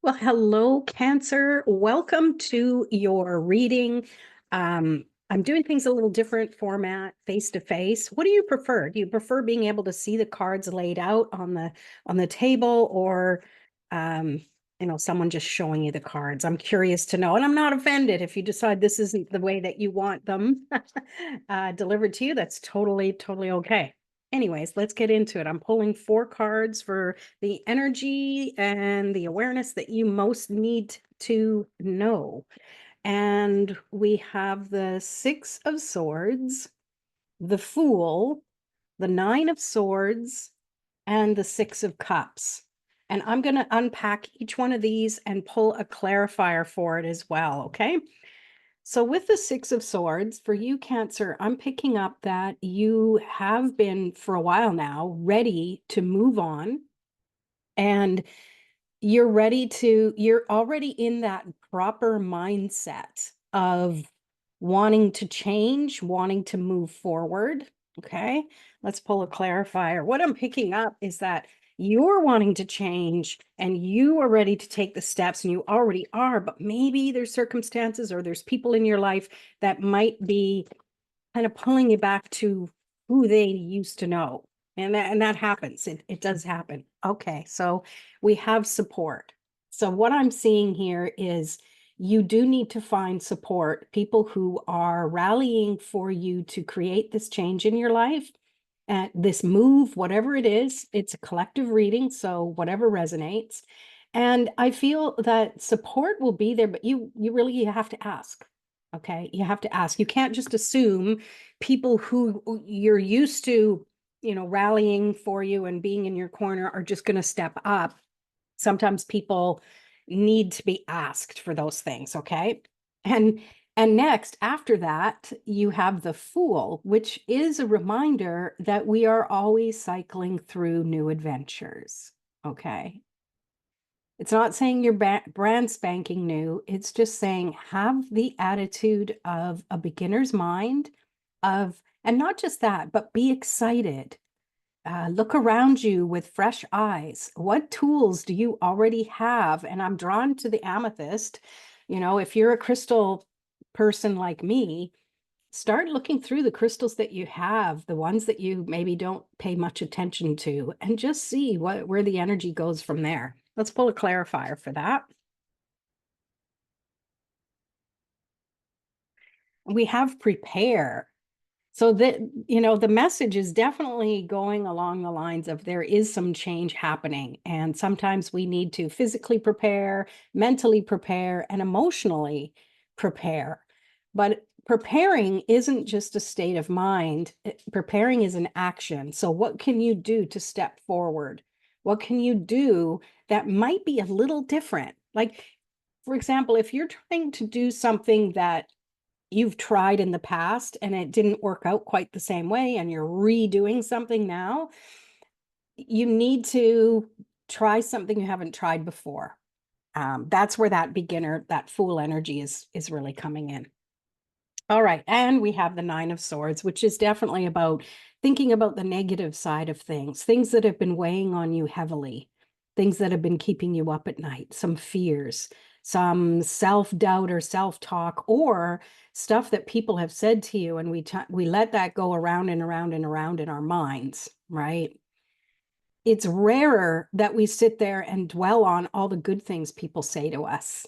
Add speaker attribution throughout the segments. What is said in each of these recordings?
Speaker 1: Well, hello, Cancer. Welcome to your reading. I'm doing things a little different format, face to face. What do you prefer? Do you prefer being able to see the cards laid out on the table, or um, someone just showing you the cards? I'm curious to know, and I'm not offended if you decide this isn't the way that you want them delivered to you. That's totally okay. Anyways, let's get into it. I'm pulling 4 cards for the energy and the awareness that you most need to know. And we have the Six of Swords, the Fool, the Nine of Swords, and the Six of Cups. And I'm going to unpack each one of these and pull a clarifier for it as well. Okay. So, with the Six of Swords, for you, Cancer, I'm picking up that you have been for a while now ready to move on, and you're already in that proper mindset of wanting to change, wanting to move forward. Okay, let's pull a clarifier. What I'm picking up is that you're wanting to change and you are ready to take the steps, and you already are, but maybe there's circumstances or there's people in your life that might be kind of pulling you back to who they used to know. And that happens. It does happen. Okay, so we have support. So what I'm seeing here is you do need to find support, people who are rallying for you to create this change in your life. And this move, whatever it is, it's a collective reading, so whatever resonates. And I feel that support will be there, but you really have to ask. Okay, you have to ask. You can't just assume people who you're used to, rallying for you and being in your corner are just going to step up. Sometimes people need to be asked for those things, okay? And and next, after that, you have the Fool, which is a reminder that we are always cycling through new adventures, okay? It's not saying you're brand spanking new. It's just saying have the attitude of a beginner's mind and not just that, but be excited. Look around you with fresh eyes. What tools do you already have? And I'm drawn to the amethyst. If you're a crystal person like me, start looking through the crystals that you have, the ones that you maybe don't pay much attention to, and just see where the energy goes from there. Let's pull a clarifier for that. We have prepare. So that, the message is definitely going along the lines of there is some change happening. And sometimes we need to physically prepare, mentally prepare, and emotionally prepare. But preparing isn't just a state of mind. Preparing is an action. So what can you do to step forward? What can you do that might be a little different? Like, for example, if you're trying to do something that you've tried in the past and it didn't work out quite the same way and you're redoing something now, you need to try something you haven't tried before. That's where that beginner, that Fool energy is really coming in. All right, and we have the Nine of Swords, which is definitely about thinking about the negative side of things that have been weighing on you heavily, things that have been keeping you up at night, some fears, some self-doubt or self-talk, or stuff that people have said to you, and we let that go around and around and around in our minds, right? It's rarer that we sit there and dwell on all the good things people say to us.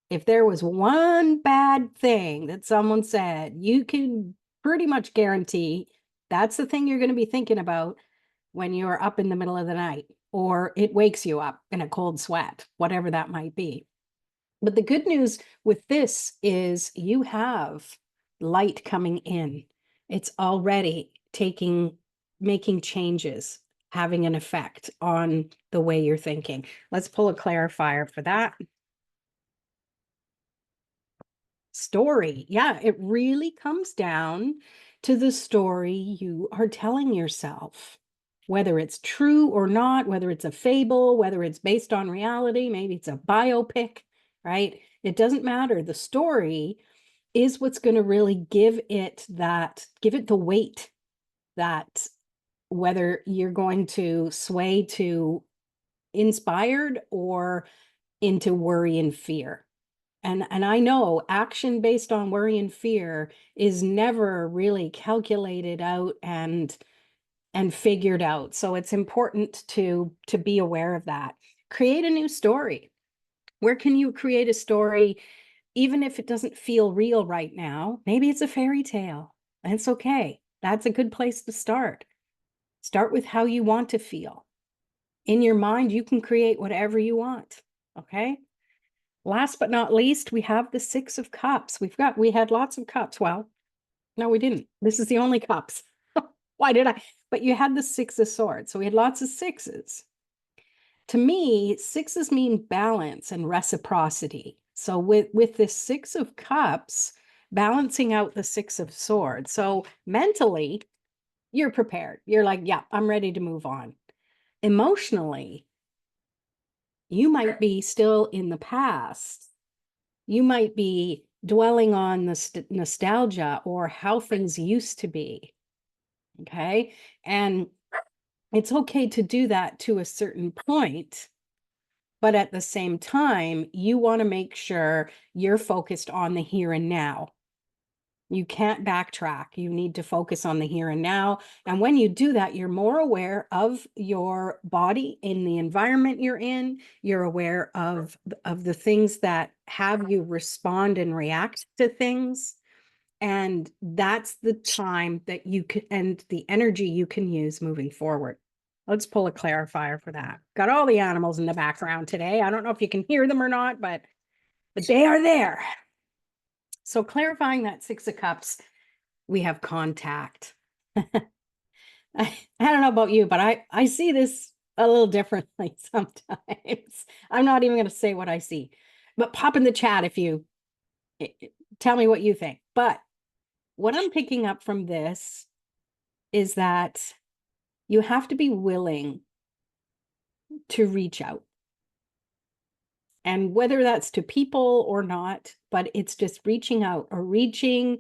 Speaker 1: If there was one bad thing that someone said, you can pretty much guarantee that's the thing you're going to be thinking about when you're up in the middle of the night, or it wakes you up in a cold sweat, whatever that might be. But the good news with this is you have light coming in. It's already making changes, having an effect on the way you're thinking. Let's pull a clarifier for that. Story. Yeah, it really comes down to the story you are telling yourself, whether it's true or not, whether it's a fable, whether it's based on reality, maybe it's a biopic, right? It doesn't matter. The story is what's going to really give it the weight that whether you're going to sway to inspired or into worry and fear. And I know action based on worry and fear is never really calculated out and figured out. So it's important to be aware of that. Create a new story. Where can you create a story even if it doesn't feel real right now? Maybe it's a fairy tale. That's okay. That's a good place to start. Start with how you want to feel. In your mind, you can create whatever you want. Okay? Last but not least, we have the 6 of Cups. We had lots of cups. Well, no, we didn't. This is the only cups. Why did I? But you had the 6 of Swords. So we had lots of sixes. To me, sixes mean balance and reciprocity. So with this 6 of Cups, balancing out the 6 of Swords. So mentally, you're prepared. You're like, yeah, I'm ready to move on. Emotionally, you might be still in the past. You might be dwelling on the nostalgia or how things used to be. Okay. And it's okay to do that to a certain point. But at the same time, you want to make sure you're focused on the here and now. You can't backtrack. You need to focus on the here and now. And when you do that, you're more aware of your body in the environment you're in. You're aware of the things that have you respond and react to things. And that's the time that you can, and the energy you can use moving forward. Let's pull a clarifier for that. Got all the animals in the background today. I don't know if you can hear them or not, but they are there. So clarifying that 6 of Cups, we have contact. I don't know about you, but I see this a little differently sometimes. I'm not even going to say what I see, but pop in the chat if you tell me what you think. But what I'm picking up from this is that you have to be willing to reach out. And whether that's to people or not, but it's just reaching out or reaching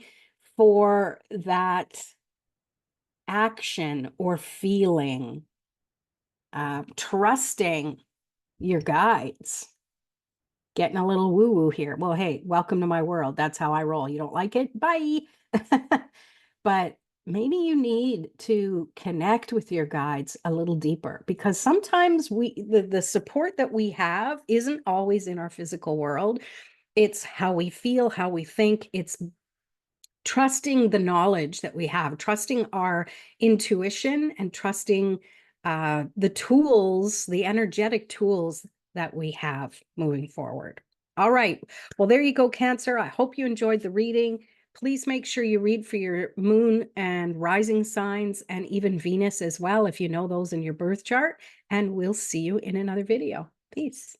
Speaker 1: for that action or feeling, trusting your guides. Getting a little woo-woo here. Well, hey, welcome to my world. That's how I roll. You don't like it? Bye. But maybe you need to connect with your guides a little deeper, because sometimes the support that we have isn't always in our physical world. It's how we feel, how we think. It's trusting the knowledge that we have, trusting our intuition, and trusting the tools, the energetic tools that we have moving forward. All right. Well, there you go, Cancer. I hope you enjoyed the reading. Please make sure you read for your moon and rising signs, and even Venus as well, if you know those in your birth chart. And we'll see you in another video. Peace.